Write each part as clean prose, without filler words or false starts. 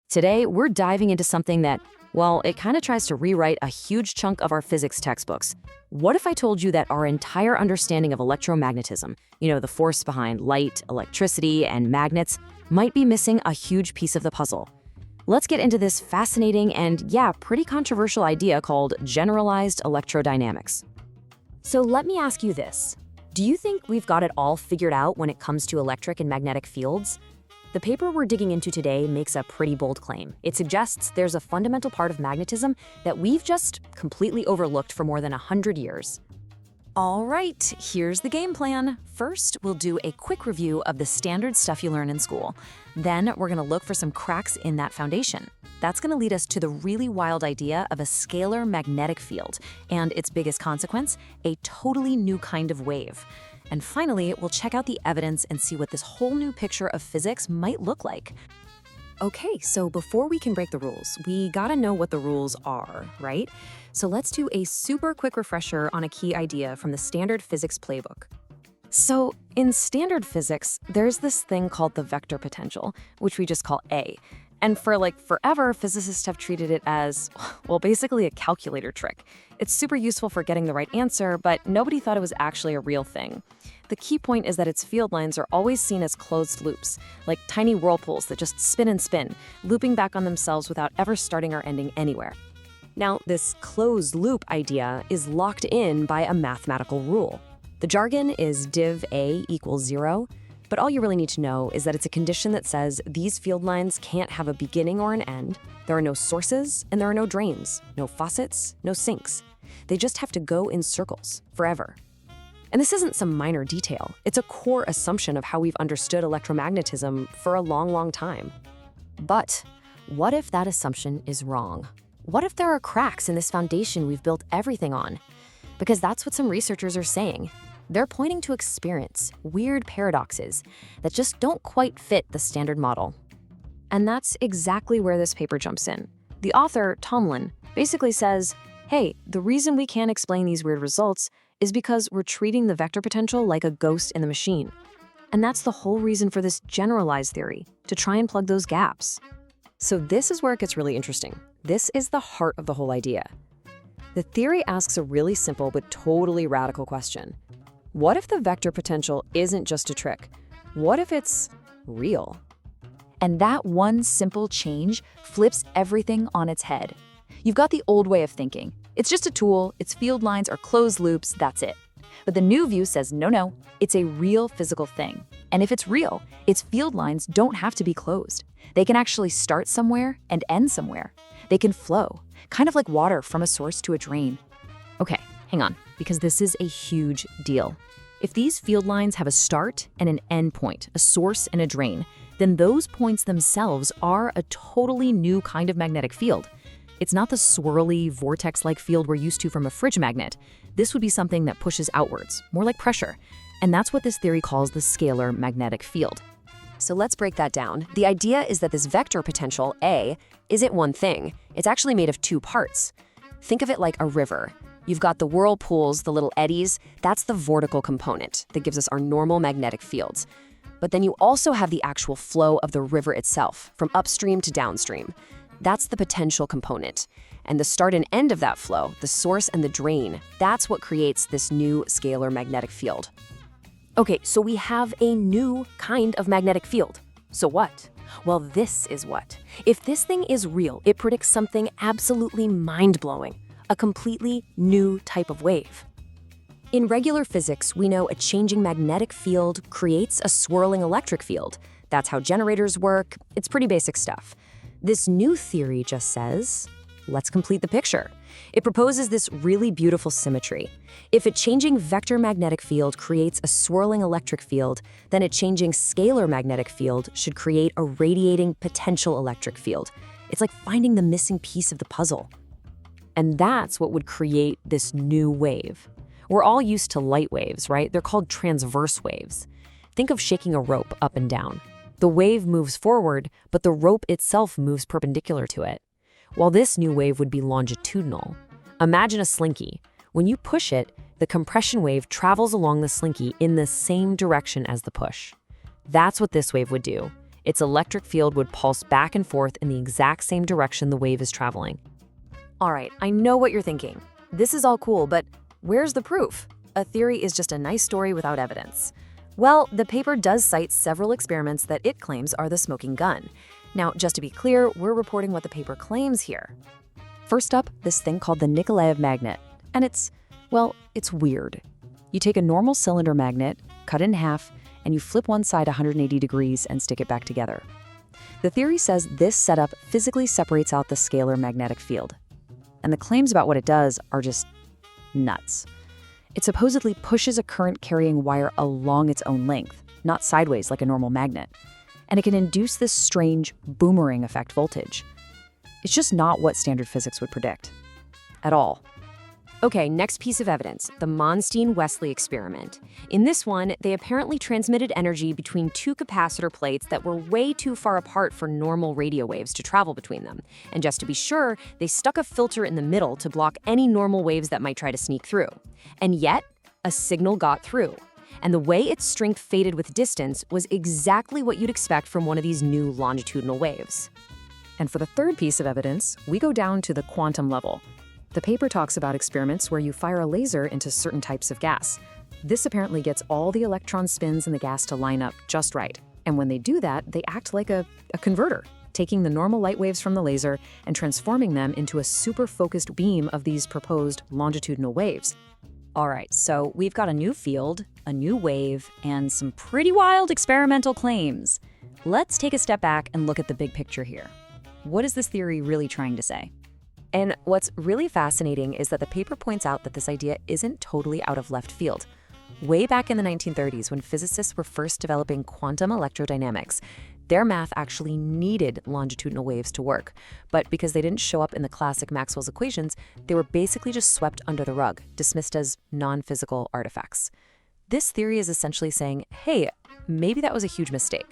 Today, we're diving into something that, well, it kind of tries to rewrite a huge chunk of our physics textbooks. What if I told you that our entire understanding of electromagnetism, the force behind light, electricity, and magnets, might be missing a huge piece of the puzzle? Let's get into this fascinating and, pretty controversial idea called generalized electrodynamics. So let me ask you this. Do you think we've got it all figured out when it comes to electric and magnetic fields? The paper we're digging into today makes a pretty bold claim. It suggests there's a fundamental part of magnetism that we've just completely overlooked for more than 100 years. All right, here's the game plan. First, we'll do a quick review of the standard stuff you learn in school. Then we're going to look for some cracks in that foundation. That's going to lead us to the really wild idea of a scalar magnetic field, and its biggest consequence, a totally new kind of wave. And finally, we'll check out the evidence and see what this whole new picture of physics might look like. Okay, so before we can break the rules, we gotta know what the rules are, right? So let's do a super quick refresher on a key idea from the standard physics playbook. So in standard physics, there's this thing called the vector potential, which we just call A. And for forever, physicists have treated it as, well, basically a calculator trick. It's super useful for getting the right answer, but nobody thought it was actually a real thing. The key point is that its field lines are always seen as closed loops, like tiny whirlpools that just spin and spin, looping back on themselves without ever starting or ending anywhere. Now, this closed loop idea is locked in by a mathematical rule. The jargon is div A equals 0, but all you really need to know is that it's a condition that says these field lines can't have a beginning or an end. There are no sources and there are no drains, no faucets, no sinks. They just have to go in circles forever. And this isn't some minor detail. It's a core assumption of how we've understood electromagnetism for a long, long time. But what if that assumption is wrong? What if there are cracks in this foundation we've built everything on? Because that's what some researchers are saying. They're pointing to experience, weird paradoxes that just don't quite fit the standard model. And that's exactly where this paper jumps in. The author, Tomlin, basically says, hey, the reason we can't explain these weird results is because we're treating the vector potential like a ghost in the machine. And that's the whole reason for this generalized theory, to try and plug those gaps. So this is where it gets really interesting. This is the heart of the whole idea. The theory asks a really simple but totally radical question. What if the vector potential isn't just a trick? What if it's real? And that one simple change flips everything on its head. You've got the old way of thinking. It's just a tool, its field lines are closed loops, that's it. But the new view says, no, it's a real physical thing. And if it's real, its field lines don't have to be closed. They can actually start somewhere and end somewhere. They can flow, kind of like water from a source to a drain. Okay, hang on, because this is a huge deal. If these field lines have a start and an end point, a source and a drain, then those points themselves are a totally new kind of magnetic field. It's not the swirly, vortex-like field we're used to from a fridge magnet. This would be something that pushes outwards, more like pressure. And that's what this theory calls the scalar magnetic field. So let's break that down. The idea is that this vector potential, A, isn't one thing. It's actually made of two parts. Think of it like a river. You've got the whirlpools, the little eddies. That's the vortical component that gives us our normal magnetic fields. But then you also have the actual flow of the river itself, from upstream to downstream. That's the potential component. And the start and end of that flow, the source and the drain, that's what creates this new scalar magnetic field. Okay, so we have a new kind of magnetic field. So what? Well, this is what. If this thing is real, it predicts something absolutely mind-blowing, a completely new type of wave. In regular physics, we know a changing magnetic field creates a swirling electric field. That's how generators work. It's pretty basic stuff. This new theory just says, let's complete the picture. It proposes this really beautiful symmetry. If a changing vector magnetic field creates a swirling electric field, then a changing scalar magnetic field should create a radiating potential electric field. It's like finding the missing piece of the puzzle. And that's what would create this new wave. We're all used to light waves, right? They're called transverse waves. Think of shaking a rope up and down. The wave moves forward, but the rope itself moves perpendicular to it. While this new wave would be longitudinal. Imagine a slinky. When you push it, the compression wave travels along the slinky in the same direction as the push. That's what this wave would do. Its electric field would pulse back and forth in the exact same direction the wave is traveling. All right, I know what you're thinking. This is all cool, but where's the proof? A theory is just a nice story without evidence. Well, the paper does cite several experiments that it claims are the smoking gun. Now, just to be clear, we're reporting what the paper claims here. First up, this thing called the Nikolaev magnet. And it's weird. You take a normal cylinder magnet, cut it in half, and you flip one side 180 degrees and stick it back together. The theory says this setup physically separates out the scalar magnetic field. And the claims about what it does are just nuts. It supposedly pushes a current-carrying wire along its own length, not sideways like a normal magnet. And it can induce this strange boomerang effect voltage. It's just not what standard physics would predict. At all. Okay, next piece of evidence, the Monstein-Wesley experiment. In this one, they apparently transmitted energy between two capacitor plates that were way too far apart for normal radio waves to travel between them. And just to be sure, they stuck a filter in the middle to block any normal waves that might try to sneak through. And yet, a signal got through. And the way its strength faded with distance was exactly what you'd expect from one of these new longitudinal waves. And for the third piece of evidence, we go down to the quantum level. The paper talks about experiments where you fire a laser into certain types of gas. This apparently gets all the electron spins in the gas to line up just right. And when they do that, they act like a converter, taking the normal light waves from the laser and transforming them into a super focused beam of these proposed longitudinal waves. All right, so we've got a new field, a new wave, and some pretty wild experimental claims. Let's take a step back and look at the big picture here. What is this theory really trying to say? And what's really fascinating is that the paper points out that this idea isn't totally out of left field. Way back in the 1930s, when physicists were first developing quantum electrodynamics, their math actually needed longitudinal waves to work. But because they didn't show up in the classic Maxwell's equations, they were basically just swept under the rug, dismissed as non-physical artifacts. This theory is essentially saying, hey, maybe that was a huge mistake.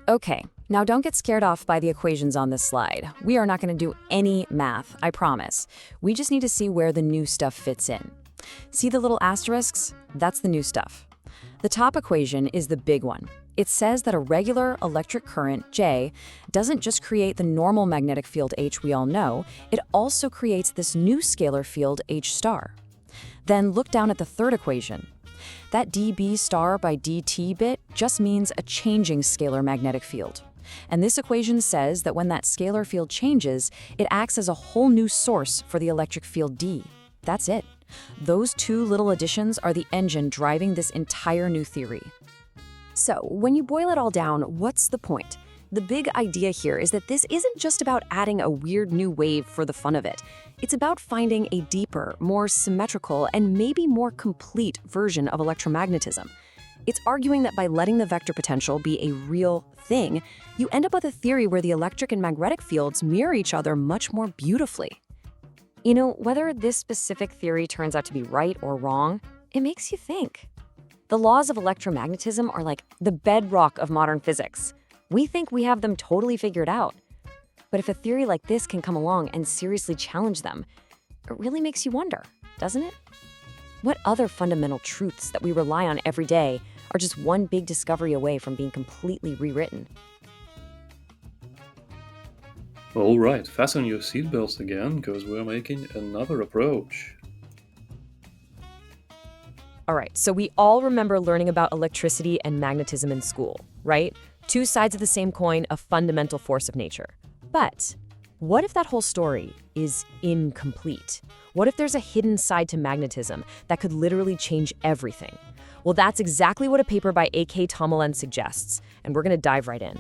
Okay, now don't get scared off by the equations on this slide. We are not going to do any math, I promise. We just need to see where the new stuff fits in. See the little asterisks? That's the new stuff. The top equation is the big one. It says that a regular electric current, J, doesn't just create the normal magnetic field H we all know, it also creates this new scalar field H star. Then look down at the third equation. That dB star by dt bit just means a changing scalar magnetic field. And this equation says that when that scalar field changes, it acts as a whole new source for the electric field D. That's it. Those two little additions are the engine driving this entire new theory. So, when you boil it all down, what's the point? The big idea here is that this isn't just about adding a weird new wave for the fun of it. It's about finding a deeper, more symmetrical, and maybe more complete version of electromagnetism. It's arguing that by letting the vector potential be a real thing, you end up with a theory where the electric and magnetic fields mirror each other much more beautifully. You know, whether this specific theory turns out to be right or wrong, it makes you think. The laws of electromagnetism are like the bedrock of modern physics. We think we have them totally figured out. But if a theory like this can come along and seriously challenge them, it really makes you wonder, doesn't it? What other fundamental truths that we rely on every day are just one big discovery away from being completely rewritten? All right, fasten your seatbelts again, because we're making another approach. All right, so we all remember learning about electricity and magnetism in school, right? Two sides of the same coin, a fundamental force of nature. But what if that whole story is incomplete? What if there's a hidden side to magnetism that could literally change everything? Well, that's exactly what a paper by A.K. Tomolen suggests, and we're going to dive right in.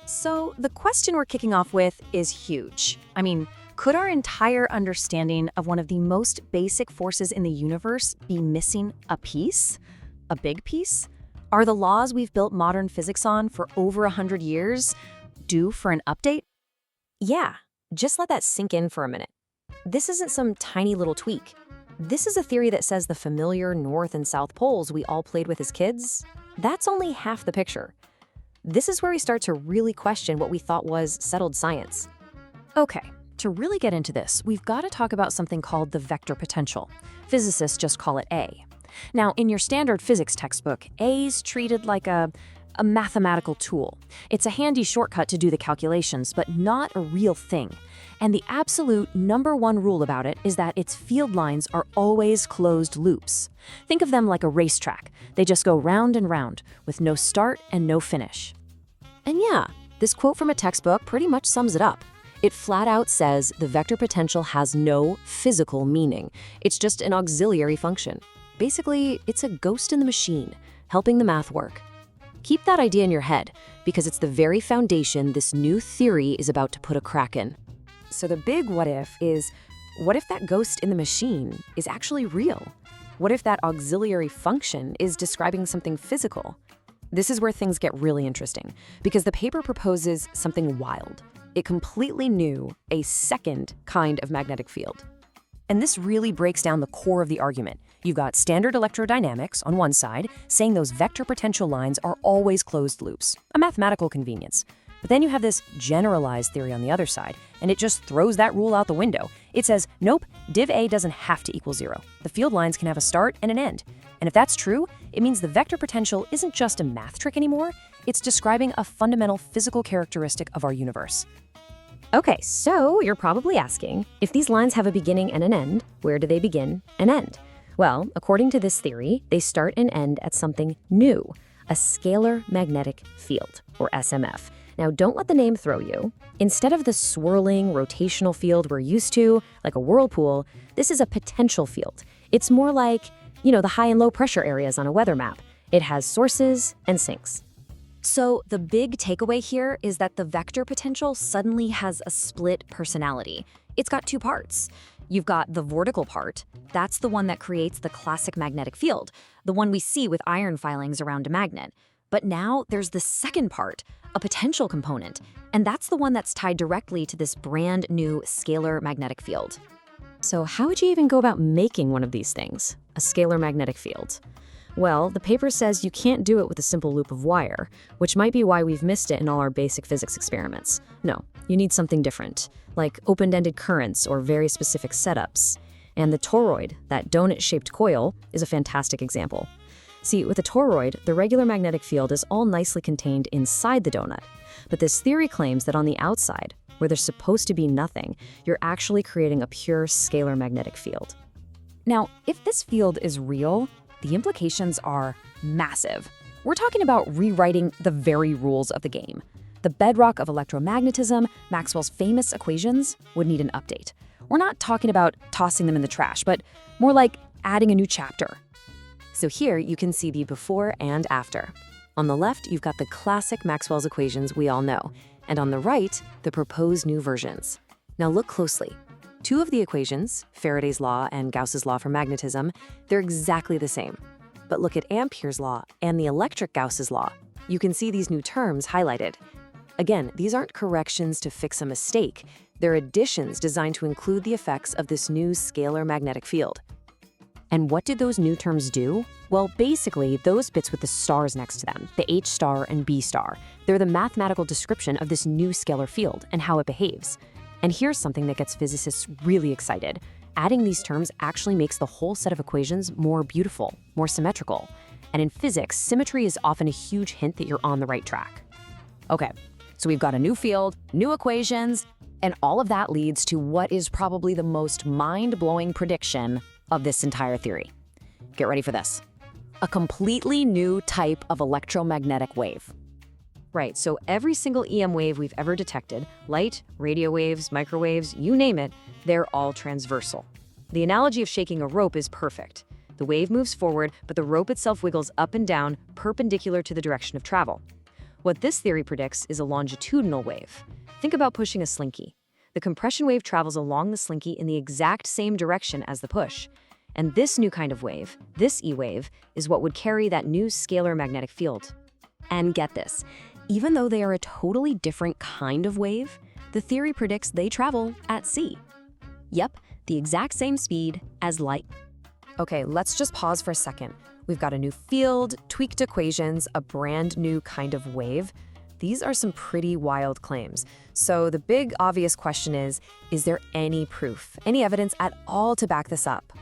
So the question we're kicking off with is huge. I mean, could our entire understanding of one of the most basic forces in the universe be missing a piece? A big piece? Are the laws we've built modern physics on for over 100 years due for an update? Yeah, just let that sink in for a minute. This isn't some tiny little tweak. This is a theory that says the familiar north and south poles we all played with as kids, that's only half the picture. This is where we start to really question what we thought was settled science. Okay, to really get into this, we've got to talk about something called the vector potential. Physicists just call it A. Now, in your standard physics textbook, A is treated like a a mathematical tool. It's a handy shortcut to do the calculations, but not a real thing. And the absolute #1 rule about it is that its field lines are always closed loops. Think of them like a racetrack. They just go round and round, with no start and no finish. And yeah, this quote from a textbook pretty much sums it up. It flat out says the vector potential has no physical meaning. It's just an auxiliary function. Basically, it's a ghost in the machine, helping the math work. Keep that idea in your head, because it's the very foundation this new theory is about to put a crack in. So the big what if is, what if that ghost in the machine is actually real? What if that auxiliary function is describing something physical? This is where things get really interesting, because the paper proposes something wild. It completely knew a second kind of magnetic field. And this really breaks down the core of the argument. You've got standard electrodynamics on one side, saying those vector potential lines are always closed loops, a mathematical convenience. But then you have this generalized theory on the other side, and it just throws that rule out the window. It says, nope, div A doesn't have to equal 0. The field lines can have a start and an end. And if that's true, it means the vector potential isn't just a math trick anymore, it's describing a fundamental physical characteristic of our universe. Okay, so you're probably asking, if these lines have a beginning and an end, where do they begin and end? Well, according to this theory, they start and end at something new, a scalar magnetic field, or SMF. Now, don't let the name throw you. Instead of the swirling, rotational field we're used to, like a whirlpool, this is a potential field. It's more like, the high and low pressure areas on a weather map. It has sources and sinks. So the big takeaway here is that the vector potential suddenly has a split personality. It's got two parts. You've got the vortical part. That's the one that creates the classic magnetic field, the one we see with iron filings around a magnet. But now there's the second part, a potential component, and that's the one that's tied directly to this brand new scalar magnetic field. So how would you even go about making one of these things, a scalar magnetic field? Well, the paper says you can't do it with a simple loop of wire, which might be why we've missed it in all our basic physics experiments. No, you need something different, like open-ended currents or very specific setups. And the toroid, that donut-shaped coil, is a fantastic example. See, with a toroid, the regular magnetic field is all nicely contained inside the donut. But this theory claims that on the outside, where there's supposed to be nothing, you're actually creating a pure scalar magnetic field. Now, if this field is real, the implications are massive. We're talking about rewriting the very rules of the game. The bedrock of electromagnetism, Maxwell's famous equations, would need an update. We're not talking about tossing them in the trash, but more like adding a new chapter. So here you can see the before and after. On the left, you've got the classic Maxwell's equations we all know, and on the right, the proposed new versions. Now look closely. Two of the equations, Faraday's law and Gauss's law for magnetism, they're exactly the same. But look at Ampere's law and the electric Gauss's law. You can see these new terms highlighted. Again, these aren't corrections to fix a mistake. They're additions designed to include the effects of this new scalar magnetic field. And what did those new terms do? Well, basically, those bits with the stars next to them, the H star and B star, they're the mathematical description of this new scalar field and how it behaves. And here's something that gets physicists really excited. Adding these terms actually makes the whole set of equations more beautiful, more symmetrical. And in physics, symmetry is often a huge hint that you're on the right track. Okay, so we've got a new field, new equations, and all of that leads to what is probably the most mind-blowing prediction of this entire theory. Get ready for this. A completely new type of electromagnetic wave. Right, so every single EM wave we've ever detected, light, radio waves, microwaves, you name it, they're all transversal. The analogy of shaking a rope is perfect. The wave moves forward, but the rope itself wiggles up and down, perpendicular to the direction of travel. What this theory predicts is a longitudinal wave. Think about pushing a slinky. The compression wave travels along the slinky in the exact same direction as the push. And this new kind of wave, this E-wave, is what would carry that new scalar magnetic field. And get this, even though they are a totally different kind of wave, the theory predicts they travel at c. Yep, the exact same speed as light. Okay, let's just pause for a second. We've got a new field, tweaked equations, a brand new kind of wave. These are some pretty wild claims. So the big obvious question is there any proof, any evidence at all to back this up?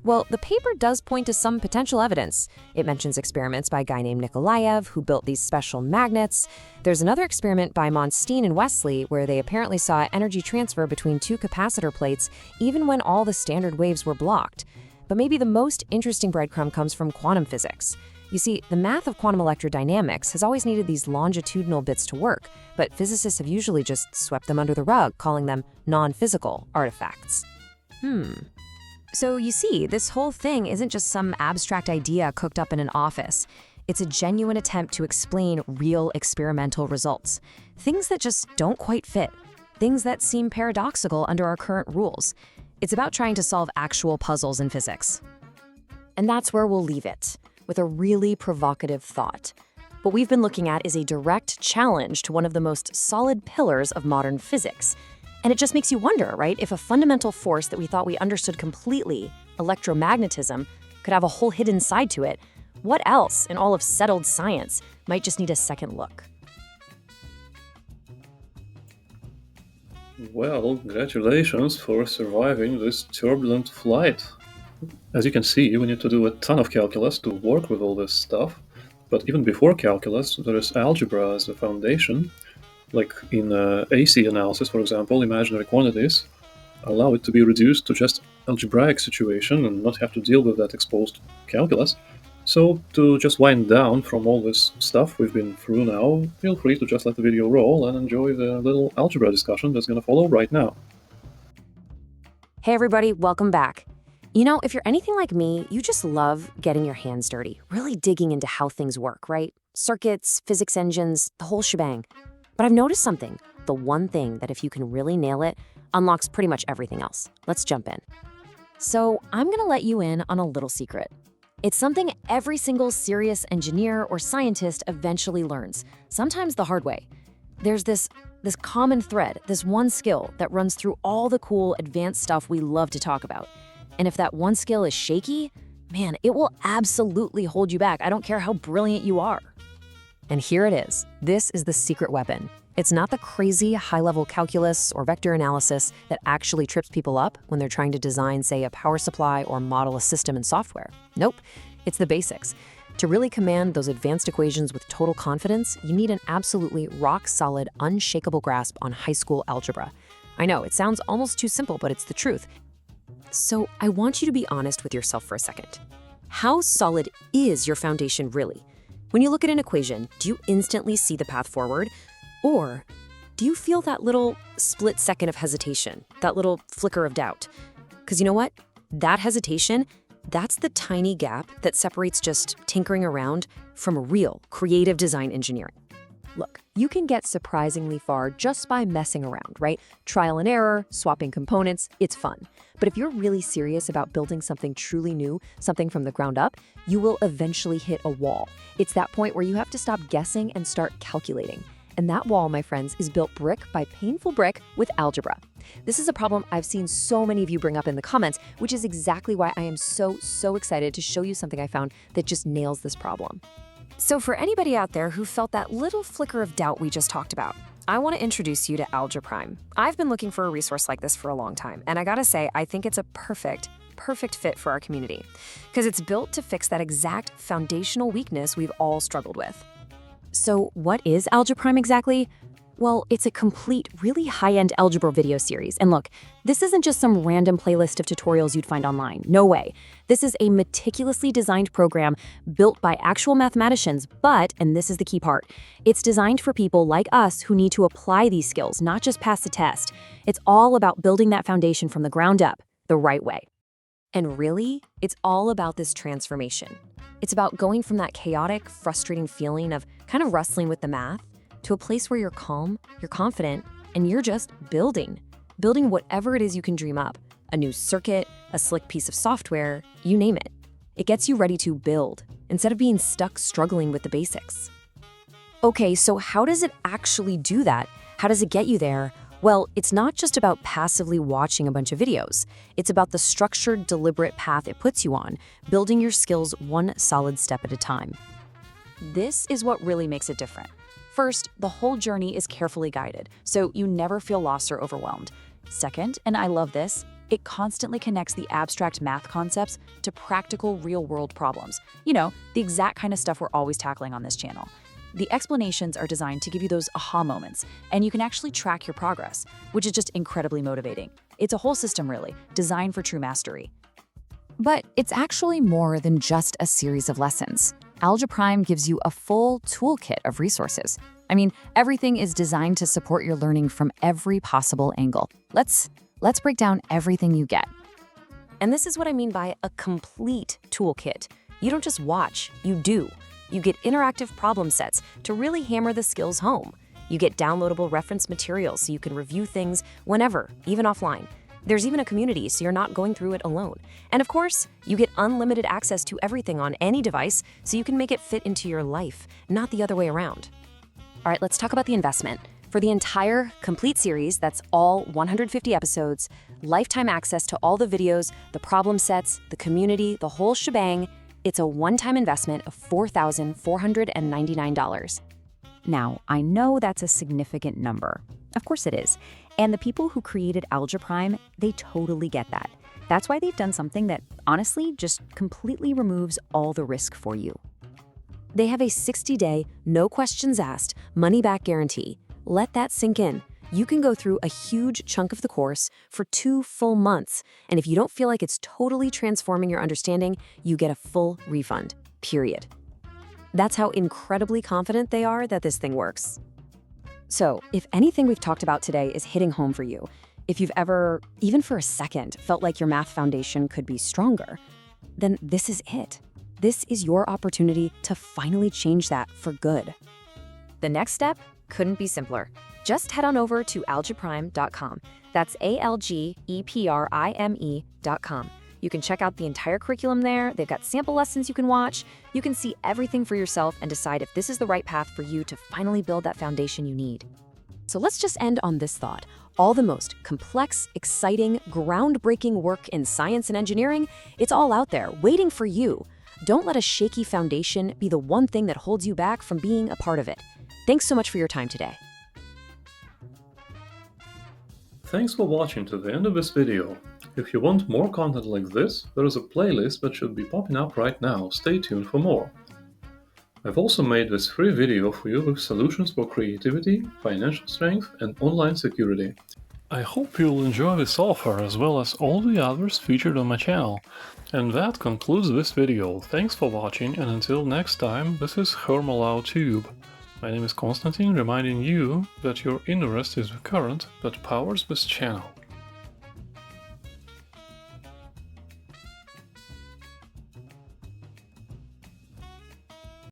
Well, the paper does point to some potential evidence. It mentions experiments by a guy named Nikolaev who built these special magnets. There's another experiment by Monstein and Wesley where they apparently saw energy transfer between two capacitor plates even when all the standard waves were blocked. But maybe the most interesting breadcrumb comes from quantum physics. You see, the math of quantum electrodynamics has always needed these longitudinal bits to work, but physicists have usually just swept them under the rug, calling them non-physical artifacts. So you see, this whole thing isn't just some abstract idea cooked up in an office. It's a genuine attempt to explain real experimental results. Things that just don't quite fit. Things that seem paradoxical under our current rules. It's about trying to solve actual puzzles in physics. And that's where we'll leave it, with a really provocative thought. What we've been looking at is a direct challenge to one of the most solid pillars of modern physics. And it just makes you wonder, right, if a fundamental force that we thought we understood completely, electromagnetism, could have a whole hidden side to it, what else in all of settled science might just need a second look? Well, congratulations for surviving this turbulent flight. As you can see, we need to do a ton of calculus to work with all this stuff. But even before calculus, there is algebra as the foundation. Like in AC analysis, for example, imaginary quantities allow it to be reduced to just algebraic situation and not have to deal with that exposed calculus. So to just wind down from all this stuff we've been through now, feel free to just let the video roll and enjoy the little algebra discussion that's going to follow right now. Hey everybody, welcome back. You know, if you're anything like me, you just love getting your hands dirty, really digging into how things work, right? Circuits, physics engines, the whole shebang. But I've noticed something, the one thing that if you can really nail it, unlocks pretty much everything else. Let's jump in. So I'm gonna let you in on a little secret. It's something every single serious engineer or scientist eventually learns, sometimes the hard way. There's this common thread, this one skill that runs through all the cool advanced stuff we love to talk about. And if that one skill is shaky, man, it will absolutely hold you back. I don't care how brilliant you are. And here it is. This is the secret weapon. It's not the crazy high-level calculus or vector analysis that actually trips people up when they're trying to design, say, a power supply or model a system in software. Nope, it's the basics. To really command those advanced equations with total confidence, you need an absolutely rock-solid, unshakable grasp on high school algebra. I know, it sounds almost too simple, but it's the truth. So I want you to be honest with yourself for a second. How solid is your foundation really? When you look at an equation, do you instantly see the path forward? Or do you feel that little split second of hesitation, that little flicker of doubt? Because you know what? That hesitation, that's the tiny gap that separates just tinkering around from real creative design engineering. Look, you can get surprisingly far just by messing around, right? Trial and error, swapping components, it's fun. But if you're really serious about building something truly new, something from the ground up, you will eventually hit a wall. It's that point where you have to stop guessing and start calculating. And that wall, my friends, is built brick by painful brick with algebra. This is a problem I've seen so many of you bring up in the comments, which is exactly why I am so excited to show you something I found that just nails this problem. So for anybody out there who felt that little flicker of doubt we just talked about, I want to introduce you to AlgePrime. I've been looking for a resource like this for a long time, and I gotta say, I think it's a perfect fit for our community, because it's built to fix that exact foundational weakness we've all struggled with. So what is AlgePrime exactly? Well, it's a complete, really high-end algebra video series. And look, this isn't just some random playlist of tutorials you'd find online. No way. This is a meticulously designed program built by actual mathematicians, but, and this is the key part, it's designed for people like us who need to apply these skills, not just pass the test. It's all about building that foundation from the ground up, the right way. And really, it's all about this transformation. It's about going from that chaotic, frustrating feeling of kind of wrestling with the math to a place where you're calm, you're confident, and you're just building whatever it is you can dream up. A new circuit, a slick piece of software, you name it. It gets you ready to build, instead of being stuck struggling with the basics. Okay, so how does it actually do that? How does it get you there? Well, it's not just about passively watching a bunch of videos. It's about the structured, deliberate path it puts you on, building your skills one solid step at a time. This is what really makes it different. First, the whole journey is carefully guided, so you never feel lost or overwhelmed. Second, and I love this, It constantly connects the abstract math concepts to practical real-world problems. You know, the exact kind of stuff we're always tackling on this channel. The explanations are designed to give you those aha moments, and you can actually track your progress, which is just incredibly motivating. It's a whole system, really, designed for true mastery. But it's actually more than just a series of lessons. AlgePrime gives you a full toolkit of resources. I mean, everything is designed to support your learning from every possible angle. Let's break down everything you get. And this is what I mean by a complete toolkit. You don't just watch, you do. You get interactive problem sets to really hammer the skills home. You get downloadable reference materials so you can review things whenever, even offline. There's even a community so you're not going through it alone. And of course, you get unlimited access to everything on any device so you can make it fit into your life, not the other way around. All right, let's talk about the investment. For the entire complete series, that's all 150 episodes, lifetime access to all the videos, the problem sets, the community, the whole shebang, it's a one-time investment of $4,499. Now, I know that's a significant number. Of course it is. And the people who created AlgePrime, they totally get that. That's why they've done something that, honestly, just completely removes all the risk for you. They have a 60-day, no questions asked, money-back guarantee. Let that sink in. You can go through a huge chunk of the course for 2 full months, and if you don't feel like it's totally transforming your understanding, you get a full refund, period. That's how incredibly confident they are that this thing works. So, if anything we've talked about today is hitting home for you, if you've ever, even for a second, felt like your math foundation could be stronger, then this is it. This is your opportunity to finally change that for good. The next step couldn't be simpler. Just head on over to algeprime.com. That's ALGEPRIME.com. You can check out the entire curriculum there. They've got sample lessons you can watch. You can see everything for yourself and decide if this is the right path for you to finally build that foundation you need. So let's just end on this thought. All the most complex, exciting, groundbreaking work in science and engineering, it's all out there, waiting for you. Don't let a shaky foundation be the one thing that holds you back from being a part of it. Thanks so much for your time today. Thanks for watching to the end of this video. If you want more content like this, there is a playlist that should be popping up right now. Stay tuned for more. I've also made this free video for you with solutions for creativity, financial strength, and online security. I hope you'll enjoy this offer as well as all the others featured on my channel. And that concludes this video. Thanks for watching, and until next time, this is Hermalau Tube. My name is Konstantin, reminding you that your interest is the current that powers this channel.